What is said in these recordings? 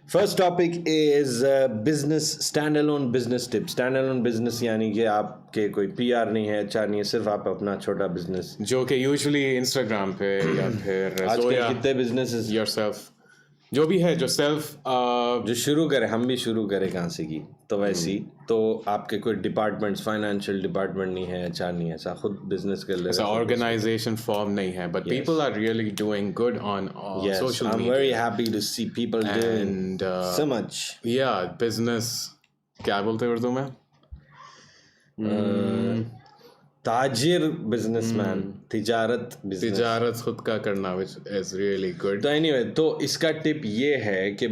First topic is business stand alone business tip. Stand alone business यानी कि आपके कोई पीआर नहीं है, अच्छा नहीं है, सिर्फ आप अपना छोटा बिजनेस जो कि यूजुअली इंस्टाग्राम पे या फिर आजकल कितने बिजनेसेस योरसेल्फ जो भी है जो सेल्फ जो शुरू करें, हम भी शुरू करें कहाँ से की, तो वैसी तो आपके कोई डिपार्टमेंट्स, फाइनेंशियल डिपार्टमेंट नहीं है, अच्छा नहीं है, ऐसा खुद बिजनेस कर ले, ऐसा ऑर्गेनाइजेशन फॉर्म नहीं है, but people are really doing good on social I'm very happy to see people doing so much. या बिजनेस क्या बोलते हैं उर्दू में? ताजिर बिजनेसमैन, तिजारत खुद का करना, which is really good. तो एनीवे तो इसका टिप ये है कि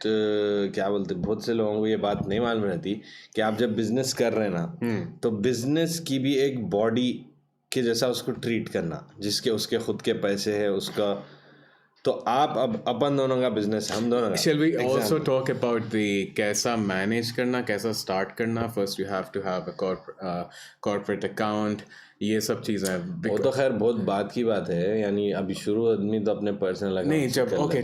क्या बोलते, बहुत से लोगों को ये बात नहीं मालूम रहती कि आप जब बिजनेस कर रहे हैं ना, तो बिजनेस की भी एक बॉडी के जैसा उसको ट्रीट करना, जिसके उसके खुद के पैसे है उसका। तो आप अब अपन दोनों का बिजनेस, हम दोनों का। Shall we also talk about the कैसा मैनेज करना, कैसा स्टार्ट करना? First you have to have a corporate account, ये सब चीज़ें। वो तो खैर बहुत बात की बात है, यानी अभी शुरू आदमी तो अपने पर्सनल अकाउंट नहीं, जब ओके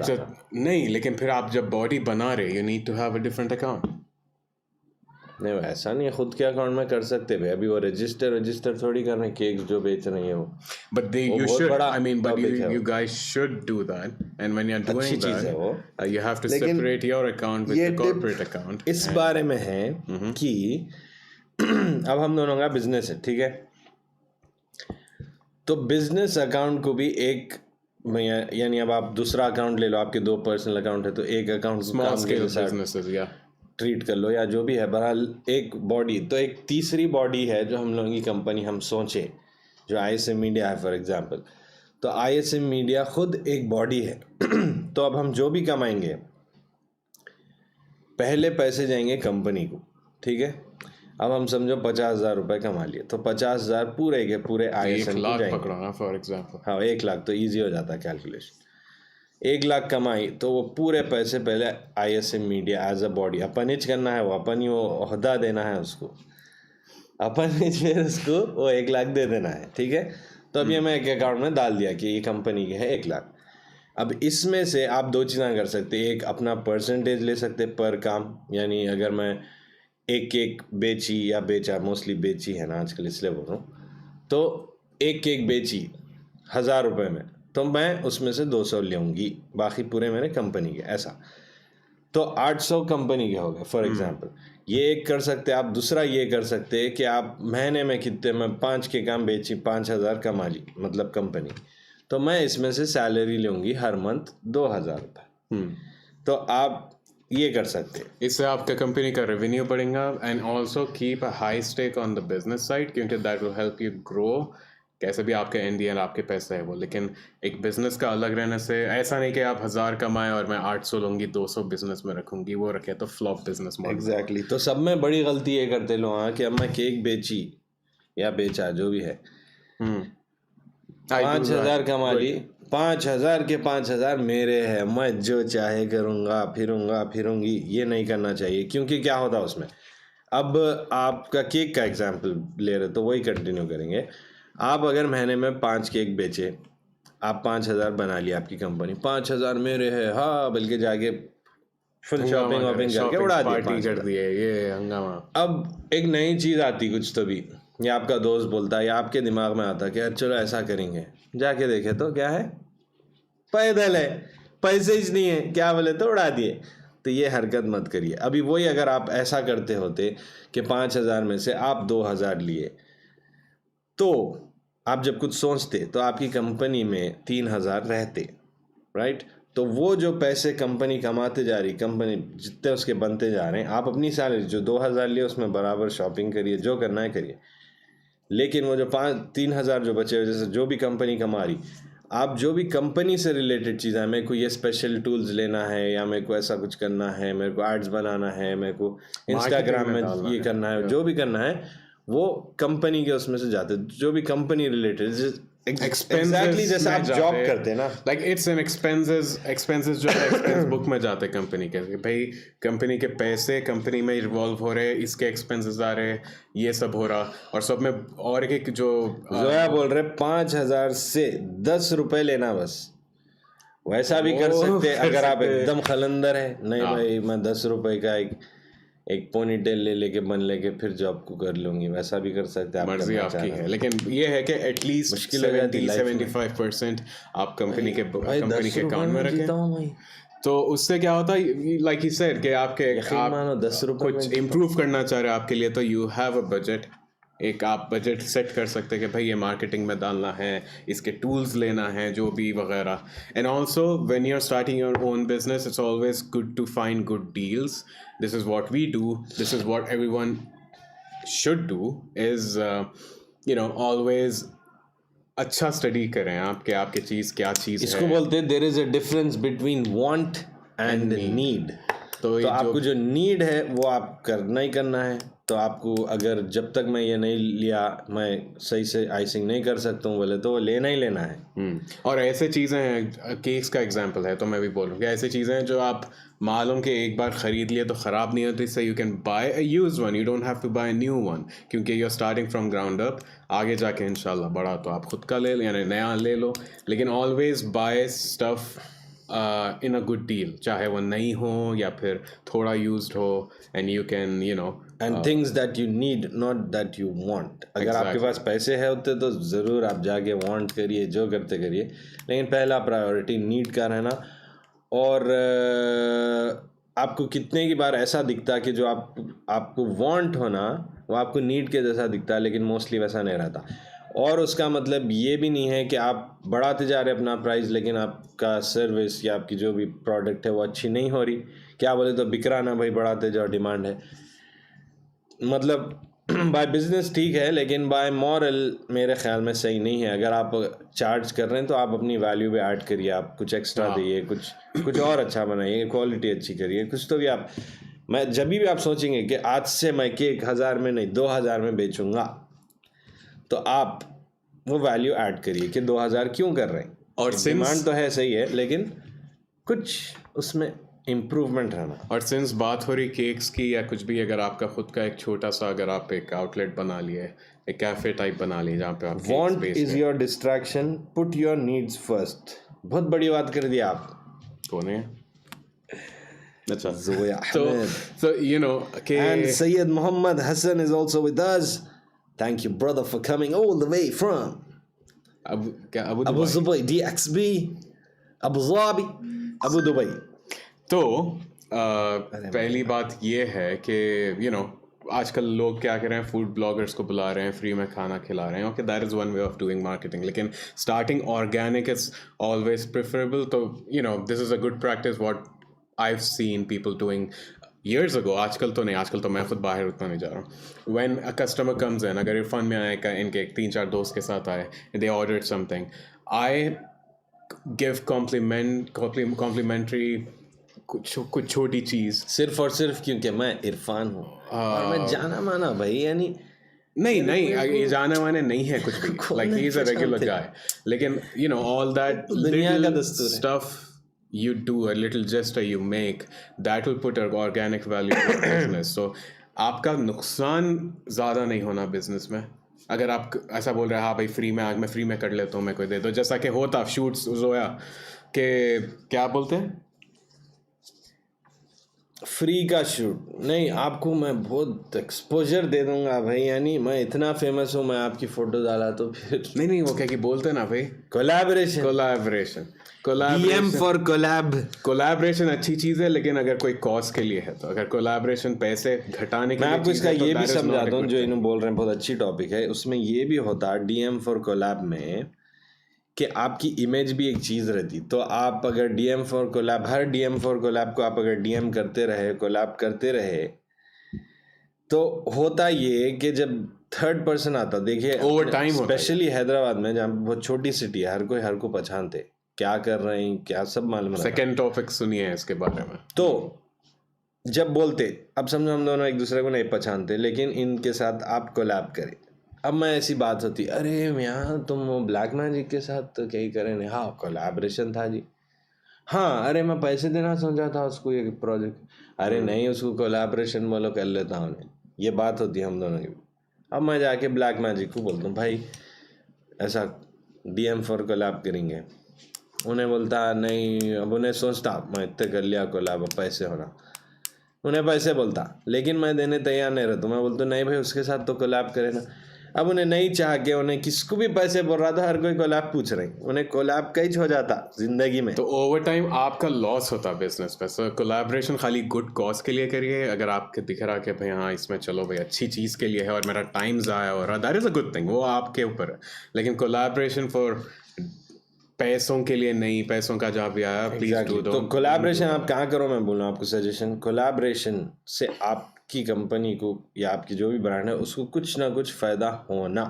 नहीं, लेकिन फिर आप जब बॉडी बना रहे, you need to have a different account. नहीं, ऐसा नहीं है, खुद के अकाउंट में कर सकते भाई। अभी वो रजिस्टर थोड़ी कर रहे हैं, केक जो बेच रहे हैं वो। But they you should, I mean, but you guys should do that, and when you're doing that, you have to separate your account with the corporate account. इस बारे में है कि अब हम दोनों का बिजनेस है, ठीक है, तो बिजनेस अकाउंट को भी एक, यानी अब आप दूसरा अकाउंट ले लो, आपके दो पर्सनल अकाउंट है, तो एक अकाउंट स्मॉल स्केल बिजनेसेस या ट्रीट कर लो या जो भी है, बहरहाल एक बॉडी। तो एक तीसरी बॉडी है जो हम लोगों की कंपनी हम सोचे, जो ISM मीडिया है फॉर एग्जांपल। तो ISM मीडिया खुद एक बॉडी है। तो अब हम जो भी कमाएंगे, पहले पैसे जाएंगे कंपनी को, ठीक है। अब हम समझो 50,000 रुपये कमा लिए, तो 50,000 पूरे के पूरे ISM को जाएंगे। पकड़ना फॉर एग्जांपल, हाँ, 1 लाख तो ईजी हो जाता है कैलकुलेशन। 1 लाख कमाई तो वो पूरे पैसे पहले ISM media as a body अपनिच करना है, वो अपन ही वो ओहदा देना है उसको, अपन ही फिर उसको वो 1 लाख दे देना है, ठीक है। तो अभी हमें एक अकाउंट में डाल दिया कि ये कंपनी के है 1 लाख। अब इसमें से आप दो चीज़ें कर सकते, एक अपना परसेंटेज ले सकते पर काम, यानी अगर मैं एक केक बेची या बेचा, मोस्टली बेची है ना आजकल इसलिए बोल रहा हूँ, तो एक केक बेची 1,000 रुपये में, तो मैं उसमें से 200 लूँगी, बाकी पूरे मेरे कंपनी के, ऐसा। तो 800 कंपनी के हो गए फॉर एग्जांपल। ये एक कर सकते आप। दूसरा ये कर सकते हैं कि आप महीने में कितने, मैं 5 के काम बेची, 5,000 कमा ली, मतलब कंपनी, तो मैं इसमें से सैलरी लूँगी हर मंथ 2,000 रुपये। तो आप ये कर सकते हैं, इससे आपका कंपनी का रेवेन्यू बढ़ेगा, and also keep a high stake on the business side, क्योंकि that will help you grow. कैसे भी आपके NDL आपके पैसे है वो, लेकिन एक बिजनेस का अलग रहने से ऐसा नहीं कि आप 1,000 कमाएं और मैं 800 लूँगी, 200 बिजनेस में रखूँगी, वो रखे तो फ्लॉप बिजनेस मॉडल। एग्जैक्टली। तो सब में बड़ी गलती ये करते लोग हाँ कि अब मैं केक बेची या बेचा जो भी है, 5,000 कमा ली, 5,000 के 5,000 मेरे हैं, मैं जो चाहे करूँगा, फिरूंगी। ये नहीं करना चाहिए, क्योंकि क्या होता है उसमें। अब आपका केक का एग्जाम्पल ले रहे तो वही कंटिन्यू करेंगे। आप अगर महीने में 5 केक बेचे, आप 5,000 बना लिया, आपकी कंपनी 5,000 मेरे है, हाँ, बल्कि जाके फुल शॉपिंग करके उड़ा दिए, ये हंगामा। अब एक नई चीज़ आती कुछ तो भी, या आपका दोस्त बोलता है या आपके दिमाग में आता कि यार चलो ऐसा करेंगे, जाके देखे तो क्या है, पैदल है, पैसे ही नहीं है, क्या बोले तो उड़ा दिए। तो ये हरकत मत करिए। अभी वही अगर आप ऐसा करते होते कि 5,000 में से आप 2,000 लिए, तो आप जब कुछ सोचते तो आपकी कंपनी में 3,000 रहते, राइट। तो वो जो पैसे कंपनी कमाते जा रही, कंपनी जितने उसके बनते जा रहे हैं, आप अपनी सैलरी जो 2,000 लिए उसमें बराबर शॉपिंग करिए, जो करना है करिए, लेकिन वो जो 3,000 जो बचे, जैसे जो भी कंपनी कमा रही, आप जो भी कंपनी से रिलेटेड चीज़ है, मेरे को ये स्पेशल टूल्स लेना है, या मेरे को ऐसा कुछ करना है, मेरे को एड्स बनाना है, मेरे को इंस्टाग्राम में ये करना है, जो भी करना है, वो कंपनी के उसमें से जाते, जो भी कंपनी रिलेटेड एक्सपेंसेस, जैसे आप जॉब करते हैं ना, लाइक इट्स एन एक्सपेंसेस जो है एक्सपेंस बुक में जाते हैं कंपनी के, भाई कंपनी के पैसे कंपनी में रिवॉल्व हो रहे, इसके एक्सपेंसेस आ रहे, ये सब हो रहा, और सब में और एक जो जोया बोल रहे 5,000 से 10 रुपए लेना बस, वैसा भी कर वो सकते हैं कर अगर आप सकते हैं। एकदम खलंदर है, नहीं हाँ। भाई मैं 10 रुपए का एक पोनी टेल ले लेके बन लेके फिर जॉब को कर लूंगी, वैसा भी कर सकते हैं आप मर्जी करना चाह आपकी रहे है, हो। लेकिन ये है कि एटलीस्ट मुश्किल हो जाती life में। 70-75% आप कंपनी भाई के 10 रुपए अकाउंट में में जीता रखें। हूँ भाई, तो उससे क्या होता है, लाइक ही सेड कि आपके यकीन मानो 10 रुपए में कुछ जीता हूँ। इम्प्रूव करना चाह रहे हैं आपके लिए, तो यू हैव अ बजट। एक आप बजट सेट कर सकते हैं कि भाई ये मार्केटिंग में डालना है, इसके टूल्स लेना है, जो भी वगैरह। And also when you are starting your own business, it's always good to find good deals. This is what we do, this is what everyone should do, is always अच्छा स्टडी करें आप कि आपकी चीज़ क्या चीज़ इसको है। बोलते हैं there is a difference between want and need. तो तो आपको जो नीड है वो आप करना ही करना है। तो आपको अगर जब तक मैं ये नहीं लिया मैं सही से आइसिंग नहीं कर सकता हूँ बोले तो वो लेना ही लेना है। और ऐसे चीज़ें हैं, केक्स का एग्जांपल है तो मैं भी बोल रहा हूँ कि ऐसी चीज़ें हैं जो आप मालूम कि एक बार ख़रीद लिए तो ख़राब नहीं होती, so you can buy a used one, you don't have to buy a new one, क्योंकि you are starting from ground up. आगे जाके इंशाल्लाह बड़ा तो आप खुद का ले लो, यानी नया ले लो, लेकिन always buy stuff in a good deal, चाहे वो नई हो या फिर थोड़ा यूज्ड हो, and you can and things that you need not that you want. अगर आपके पास पैसे है होते तो ज़रूर आप जाके वांट करिए, जो करते करिए, लेकिन पहला प्रायोरिटी नीड का रहना। और आपको कितने की बार ऐसा दिखता कि जो आपको वांट होना वो आपको नीड के जैसा दिखता है, लेकिन मोस्टली वैसा नहीं रहता। और उसका मतलब ये भी नहीं है कि आप बढ़ाते जा रहे अपना प्राइस लेकिन आपका सर्विस या आपकी जो भी प्रोडक्ट है वो अच्छी नहीं हो रही। क्या बोले तो बिक रहा ना भाई, बढ़ाते जाओ, डिमांड है। मतलब बाय बिजनेस ठीक है, लेकिन बाय मॉरल मेरे ख्याल में सही नहीं है। अगर आप चार्ज कर रहे हैं तो आप अपनी वैल्यू पे ऐड करिए, आप कुछ एक्स्ट्रा दिए, कुछ और अच्छा बनाइए, क्वालिटी अच्छी करिए, कुछ तो भी आप। मैं जब भी आप सोचेंगे कि आज से मैं केक 1000 में नहीं 2000 में बेचूंगा, तो आप वो वैल्यू ऐड करिए कि 2000 क्यों कर रहे हैं। और डिमांड तो है सही है, लेकिन कुछ उसमें इम्प्रूवमेंट रहना। और सिंस बात हो रही केक्स की या कुछ भी, अगर आपका खुद का एक छोटा सा, अगर आप एक आउटलेट बना लिए, एक कैफे टाइप बना लिए जहाँ पे आप want is your distraction, put your needs first. बहुत बड़ी बात कर दी आप। कौन है? अच्छा, Zoya Ahmed. so you know कि And Sayyid Muhammad Hassan is also with us. Thank you, brother, for coming all the way from Abu Abu Dubai. Dhabi, DXB, Abu Dhabi, Abu Dhabi. तो पहली बात ये है कि आजकल लोग क्या कर रहे हैं, फूड ब्लॉगर्स को बुला रहे हैं, फ्री में खाना खिला रहे हैं। Okay, that is one way of doing marketing, लेकिन starting organic is always preferable. तो this is a good practice what I have seen people doing years ago। आजकल तो नहीं, आजकल तो मैं खुद बाहर उतना नहीं जा रहा हूँ। when a customer comes in, अगर इरफान में आए, इनके 3-4 दोस्त के साथ आए, they ordered something, I give complimentary कुछ छोटी चीज़, सिर्फ और सिर्फ क्योंकि मैं इरफान हूँ और मैं जाना माना भाई, यानी नहीं ये जाने वाने नहीं है कुछ भी, like he is a regular guy, लेकिन all that दुनिया का little दस्तूर है। stuff you do, a little gesture you make, that will put an organic value to your business। so आपका नुकसान ज़्यादा नहीं होना बिजनेस में। अगर आप ऐसा बोल रहे हैं हाँ भाई फ्री में, आज मैं फ्री में कर लेता हूँ, मैं कोई दे दो, जैसा कि होता शूट्स जोया के क्या बोलते हैं, फ्री का शूट नहीं, आपको मैं बहुत एक्सपोजर दे दूंगा भाई, यानी मैं इतना फेमस हूँ, मैं आपकी फोटो डाला तो फिर नहीं वो क्या कि बोलते हैं ना भाई, कोलैबोरेशन DM फॉर कोलैबोरेशन अच्छी चीज़ है, लेकिन अगर कोई कॉज के लिए है, तो अगर कोलैबोरेशन पैसे घटाने के मैं लिए आपको इसका चीज़ है, ये तो भी that is not समझाता a हूँ good जो thing। इन्होंने बोल रहे हैं, बहुत अच्छी टॉपिक है। उसमें ये भी होता है DM फॉर कोलैब में कि आपकी इमेज भी एक चीज़ रहती। तो आप अगर DM फॉर कोलैब, हर DM फॉर कोलैब को आप अगर DM करते रहे, कोलैब करते रहे, तो होता ये कि जब थर्ड पर्सन आता, देखिए ओवर टाइम होता है। स्पेशली हैदराबाद में जहाँ बहुत छोटी सिटी है, हर कोई हर को पहचानते, क्या कर रहे हैं क्या सब मालूम रहता। सेकेंड टॉपिक सुनिए इसके बारे में। तो जब बोलते, अब समझो हम दोनों एक दूसरे को नहीं पहचानते, लेकिन इनके साथ आप कोलैब करें, अब मैं ऐसी बात होती, अरे यार तुम वो ब्लैक मैजिक के साथ तो क्या ही करें, नहीं हाँ कोलैबोरेशन था जी, हाँ अरे मैं पैसे देना सोचा था उसको ये प्रोजेक्ट, अरे नहीं उसको कोलैबोरेशन बोलो कर लेता हूँ, ये बात होती है हम दोनों की। अब मैं जाके ब्लैक मैजिक को बोलता हूँ भाई ऐसा DM फॉर कोलैब करेंगे, उन्हें बोलता नहीं, अब उन्हें सोचता मैं इतने कर लिया कोलैब, अब पैसे होना, उन्हें पैसे बोलता, लेकिन मैं देने तैयार नहीं रहता। मैं बोलता नहीं भाई उसके साथ तो कोलैब करे ना। अब उन्हें नहीं चाह के, उन्हें किसको भी पैसे बोल रहा था, हर कोई कोलैब पूछ रहे, उन्हें कोलैब का ही हो जाता जिंदगी में। तो ओवर टाइम आपका लॉस होता बिजनेस में। सो कोलैबोरेशन खाली गुड कॉज के लिए करिए, अगर आपके दिख रहा कि भाई हाँ इसमें चलो भाई अच्छी चीज़ के लिए है और मेरा टाइम ज़ाया हो रहा, that is a good thing, वो आपके ऊपर है। लेकिन कोलैबोरेशन फॉर पैसों के लिए नहीं, पैसों का जहाँ भी आया प्लीज डू दो। तो कोलैबोरेशन आप कहाँ करो, मैं बोलूँ आपको सजेशन, कोलैबोरेशन से आपकी कंपनी को या आपकी जो भी ब्रांड है उसको कुछ ना कुछ फ़ायदा होना,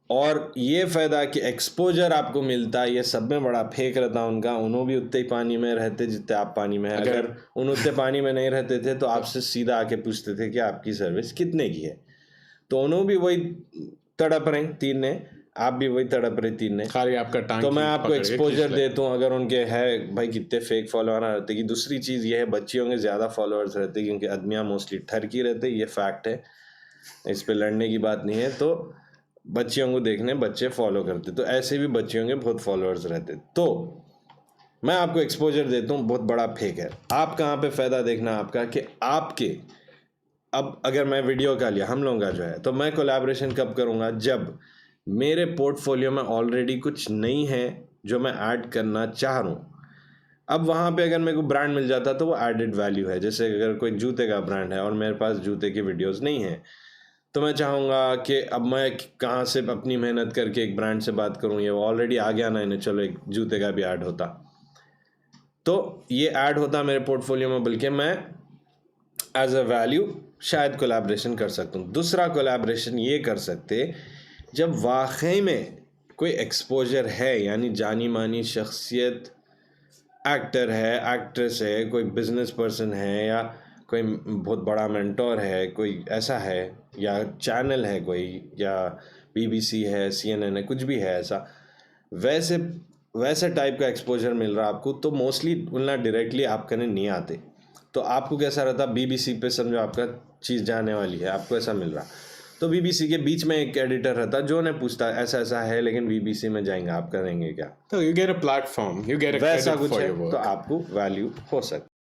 और ये फ़ायदा कि एक्सपोजर आपको मिलता है, ये सब में बड़ा फेक रहता उनका। उन्हों भी उतने ही पानी में रहते जितने आप पानी में हैं। अगर उन उतने पानी में नहीं रहते थे तो आपसे सीधा आके पूछते थे कि आपकी सर्विस कितने की है, तो उन्हों भी वही तड़प रहे तीन ने, आप भी वही तड़प रहे तीन ने, खाली आपका टांग तो मैं आपको एक्सपोजर देता हूँ। अगर उनके है भाई कितने फेक फॉलोअर रहते कि, दूसरी चीज़ ये है बच्चियों के ज़्यादा फॉलोअर्स रहते क्योंकि आदमियाँ मोस्टली ठरकी रहते, ये फैक्ट है, इस पे लड़ने की बात नहीं है। तो बच्चियों को देखने बच्चे फॉलो करते, तो ऐसे भी बच्चियों के बहुत फॉलोअर्स रहते। तो मैं आपको एक्सपोजर देता हूँ, बहुत बड़ा फेक है। आप कहाँ पे फ़ायदा देखना आपका कि आपके, अब अगर मैं वीडियो का लिया हम लोगों का जो है, तो मैं कोलैबोरेशन कब करूँगा, जब मेरे पोर्टफोलियो में ऑलरेडी कुछ नहीं है जो मैं ऐड करना चाह रहा हूँ। अब वहाँ पे अगर मेरे को ब्रांड मिल जाता तो वो एडेड वैल्यू है। जैसे अगर कोई जूते का ब्रांड है और मेरे पास जूते की वीडियोस नहीं है, तो मैं चाहूँगा कि अब मैं कहाँ से अपनी मेहनत करके एक ब्रांड से बात करूँ, ये ऑलरेडी आ गया ना इन्हें, चलो एक जूते का भी ऐड होता, तो ये ऐड होता मेरे पोर्टफोलियो में, बल्कि मैं एज अ वैल्यू शायद कोलैबोरेशन कर सकता हूँ। दूसरा कोलैबोरेशन ये कर सकते जब वाकई में कोई एक्सपोजर है, यानी जानी मानी शख्सियत, एक्टर है, एक्ट्रेस है, कोई बिजनेस पर्सन है, या कोई बहुत बड़ा मेंटोर है, कोई ऐसा है, या चैनल है कोई, या BBC है, CNN है, कुछ भी है ऐसा, वैसे टाइप का एक्सपोजर मिल रहा आपको, तो मोस्टली उतना डायरेक्टली आप करने नहीं आते। तो आपको कैसा रहता, BBC पे समझो आपका चीज़ जाने वाली है, आपको ऐसा मिल रहा, तो BBC के बीच में एक एडिटर रहता जो उन्हें पूछता ऐसा ऐसा है लेकिन BBC में जाएंगे, आप करेंगे क्या, तो you get a platform, you get a वैसा क्रेडिट कुछ फॉर है, योर तो वर्क। आपको वैल्यू हो सकती है।